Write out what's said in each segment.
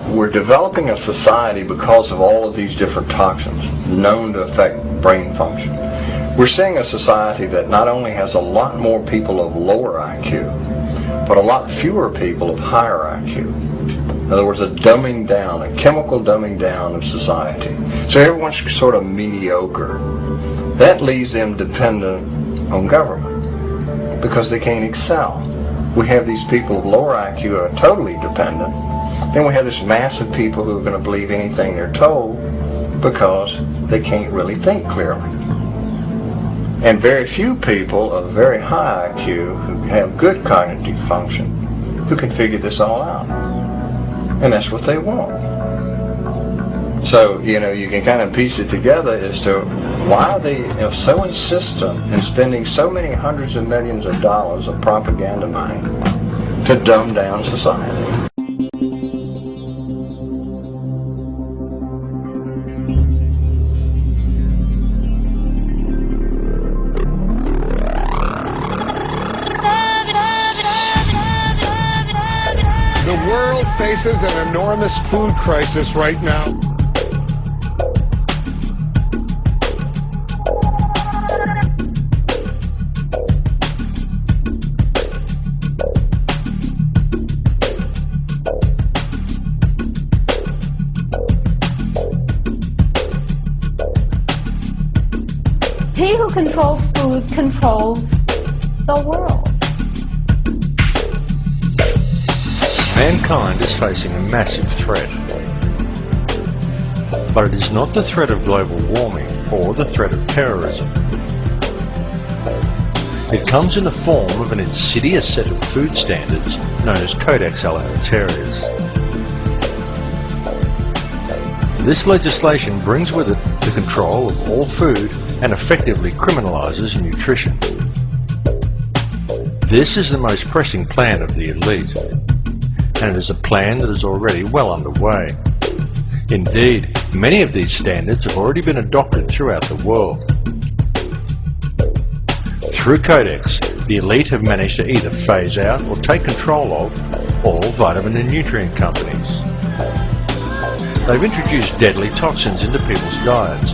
We're developing a society because of all of these different toxins known to affect brain function. We're seeing a society that not only has a lot more people of lower IQ, but a lot fewer people of higher IQ. In other words, a dumbing down, a chemical dumbing down of society. So everyone's sort of mediocre. That leaves them dependent on government because they can't excel. We have these people of lower IQ who are totally dependent. Then we have this mass of people who are going to believe anything they're told because they can't really think clearly. And very few people of very high IQ who have good cognitive function who can figure this all out. And that's what they want. So, you can kind of piece it together as to why they are so insistent in spending so many hundreds of millions of dollars of propaganda money to dumb down society. The world faces an enormous food crisis right now. He who controls food controls the world. Mankind is facing a massive threat. But it is not the threat of global warming or the threat of terrorism. It comes in the form of an insidious set of food standards known as codex alimentarius. This legislation brings with it the control of all food and effectively criminalises nutrition. This is the most pressing plan of the elite, and it is a plan that is already well underway. Indeed, many of these standards have already been adopted throughout the world. Through Codex, the elite have managed to either phase out or take control of all vitamin and nutrient companies. They've introduced deadly toxins into people's diets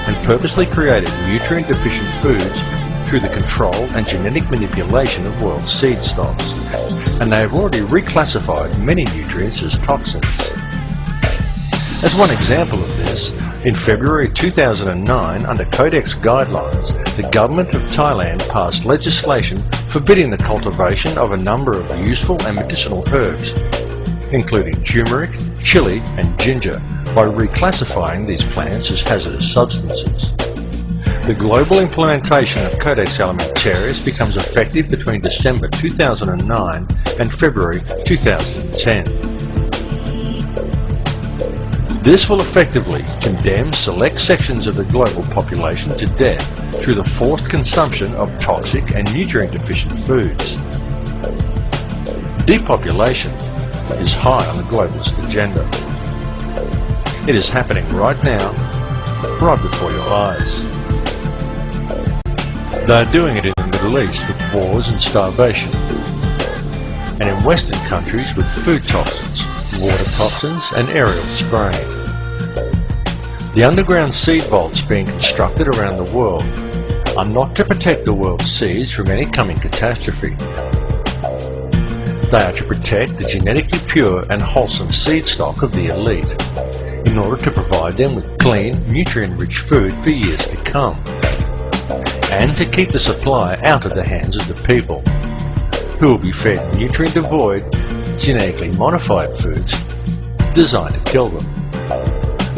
and purposely created nutrient-deficient foods through the control and genetic manipulation of world seed stocks, and they have already reclassified many nutrients as toxins. As one example of this, in February 2009, under Codex guidelines, the government of Thailand passed legislation forbidding the cultivation of a number of useful and medicinal herbs, including turmeric, chili and ginger, by reclassifying these plants as hazardous substances. The global implementation of Codex Alimentarius becomes effective between December 2009 and February 2010. This will effectively condemn select sections of the global population to death through the forced consumption of toxic and nutrient-deficient foods. Depopulation is high on the globalist agenda. It is happening right now, right before your eyes. They are doing it in the Middle East with wars and starvation, and in Western countries with food toxins, water toxins and aerial spraying. The underground seed vaults being constructed around the world are not to protect the world's seeds from any coming catastrophe. They are to protect the genetically pure and wholesome seed stock of the elite, in order to provide them with clean, nutrient-rich food for years to come, and to keep the supply out of the hands of the people, who will be fed nutrient-devoid, genetically modified foods designed to kill them,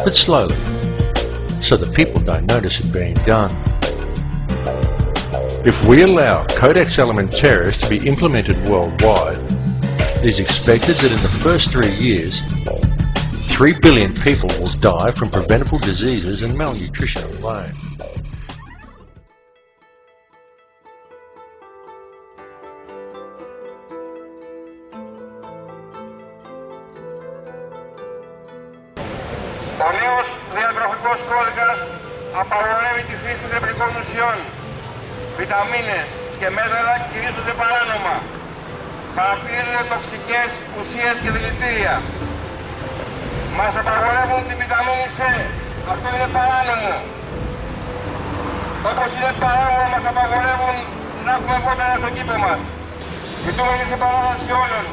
but slowly, so that people don't notice it being done. If we allow Codex Alimentarius to be implemented worldwide, it is expected that in the first 3 years, 3 billion people will die from preventable diseases and malnutrition alone. Ο νέος διατροφικός κώδικας απαγορεύει τη χρήση θρεπτικών ουσιών, βιταμίνες και μέταλλα κηρύσσονται παράνομα. Χαρακτηρίζονται τοξικές ουσίες και δηλητήρια. Μας απαγορεύουν τη βιταμίνη C. Αυτό είναι παράνομο. Όπως είναι παράνομο μας απαγορεύουν να έχουμε βότανα στον κήπο μας. Ζητούμε και σε παράδοση όλων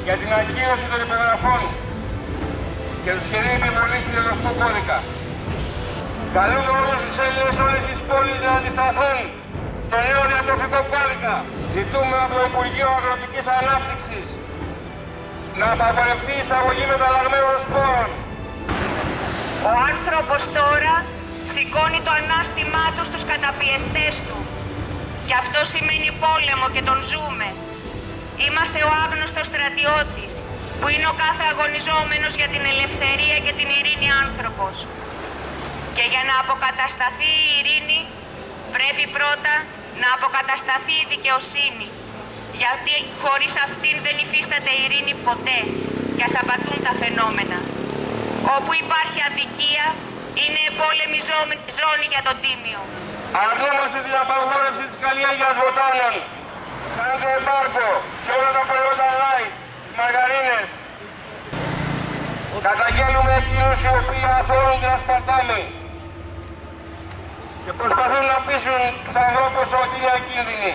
για την ακύρωση των υπογραφών και του σχεδίου επιβολής του διατροφικού κώδικα. Καλούμε όλους τους Έλληνες όλες τις πόλεις να αντισταθούν στο νέο διατροφικό κώδικα. Ζητούμε από το Υπουργείο Αγροτικής Ανάπτυξης να απαγορευτεί η εισαγωγή μεταλλαγμένων σπόρων. Ο άνθρωπος τώρα σηκώνει το ανάστημά του στους καταπιεστές του. Γι' αυτό σημαίνει πόλεμο και τον ζούμε. Είμαστε ο άγνωστος στρατιώτης, που είναι ο κάθε αγωνιζόμενος για την ελευθερία και την ειρήνη άνθρωπος. Και για να αποκατασταθεί η ειρήνη, πρέπει πρώτα να αποκατασταθεί η δικαιοσύνη. Γιατί χωρίς αυτήν δεν υφίσταται ειρήνη ποτέ, και ας απατούν τα φαινόμενα. Όπου υπάρχει αδικία, είναι επόλεμη ζώνη για τον τίμιο. Αρνούμαστε την απαγόρευση της καλλιέργειας βοτάνων. Κάντε εμπάργκο σε όλα τα προϊόντα light, μαργαρίνες. Καταγγέλνουμε εκείνους οι οποίοι αθώουν την ασπαρτάμι και προσπαθούν να πείσουν τους ανθρώπους ότι είναι ακίνδυνοι.